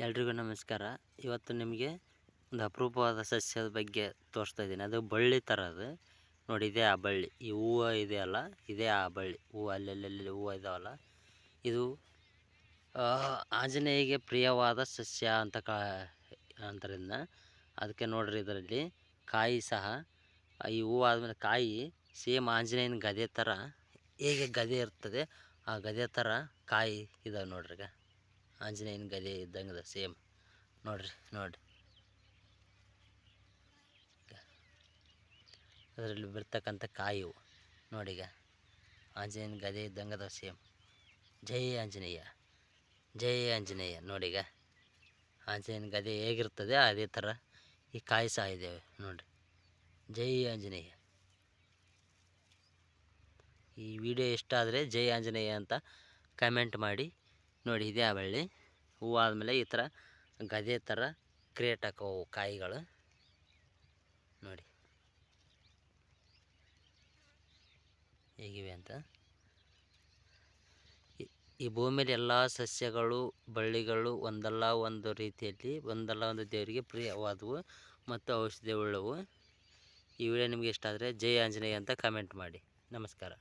ಎಲ್ರಿಗೂ ನಮಸ್ಕಾರ. ಇವತ್ತು ನಿಮಗೆ ಒಂದು ಅಪರೂಪವಾದ ಸಸ್ಯದ ಬಗ್ಗೆ ತೋರಿಸ್ತಾ ಇದ್ದೀನಿ. ಅದು ಬಳ್ಳಿ ಥರ ಅದು ನೋಡಿ, ಇದೇ ಆ ಬಳ್ಳಿ. ಈ ಹೂವು ಇದೆಯಲ್ಲ, ಇದೇ ಆ ಬಳ್ಳಿ. ಹೂವು ಅಲ್ಲೆಲ್ಲೆಲ್ಲಿ ಹೂವು ಇದಾವಲ್ಲ, ಇದು ಆಂಜನೇಯಗೆ ಪ್ರಿಯವಾದ ಸಸ್ಯ ಅಂತರಿಂದ ಅದಕ್ಕೆ ನೋಡ್ರಿ, ಇದರಲ್ಲಿ ಕಾಯಿ ಸಹ, ಈ ಹೂವು ಆದಮೇಲೆ ಕಾಯಿ ಸೇಮ್ ಆಂಜನೇಯನ ಗದೆ ಥರ, ಹೇಗೆ ಗದೆ ಇರ್ತದೆ ಆ ಗದೆ ಥರ ಕಾಯಿ ಇದಾವೆ ನೋಡ್ರಿ. ಈಗ ಆಂಜನೇಯನ ಗದೆ ಇದ್ದಂಗೆ ಸೇಮ್ ನೋಡ್ರಿ. ಅದರಲ್ಲಿ ಬರ್ತಕ್ಕಂಥ ಕಾಯಿವು ನೋಡೀಗ ಆಂಜನೇಯನ ಗದೆ ಇದ್ದಂಗೆ ಸೇಮ್. ಜೈ ಆಂಜನೇಯ, ಜೈ ಆಂಜನೇಯ. ನೋಡೀಗ ಆಂಜನೇಯನ ಗದೆ ಹೇಗಿರ್ತದೆ ಅದೇ ಥರ ಈ ಕಾಯಿ ಸಹ ಇದ್ದೇವೆ ನೋಡ್ರಿ. ಜೈ ಆಂಜನೇಯ. ಈ ವಿಡಿಯೋ ಇಷ್ಟ ಆದರೆ ಜೈ ಆಂಜನೇಯ ಅಂತ ಕಮೆಂಟ್ ಮಾಡಿ. ನೋಡಿ, ಇದೇ ಆ ಬಳ್ಳಿ. ಹೂವು ಆದಮೇಲೆ ಈ ಥರ ಗದೆ ಥರ ಕ್ರಿಯೇಟ್ ಹಾಕವು ಕಾಯಿಗಳು ನೋಡಿ ಹೇಗಿವೆ ಅಂತ. ಈ ಭೂಮಿಯಲ್ಲಿ ಎಲ್ಲ ಸಸ್ಯಗಳು, ಬಳ್ಳಿಗಳು ಒಂದಲ್ಲ ಒಂದು ರೀತಿಯಲ್ಲಿ, ಒಂದಲ್ಲ ಒಂದು ದೇವರಿಗೆ ಪ್ರಿಯವಾದವು ಮತ್ತು ಔಷಧಿ ಉಳ್ಳವು. ಈ ವಿಡಿಯೋ ನಿಮಗೆ ಇಷ್ಟ ಆದರೆ ಜೈ ಆಂಜನೇಯ ಅಂತ ಕಮೆಂಟ್ ಮಾಡಿ. ನಮಸ್ಕಾರ.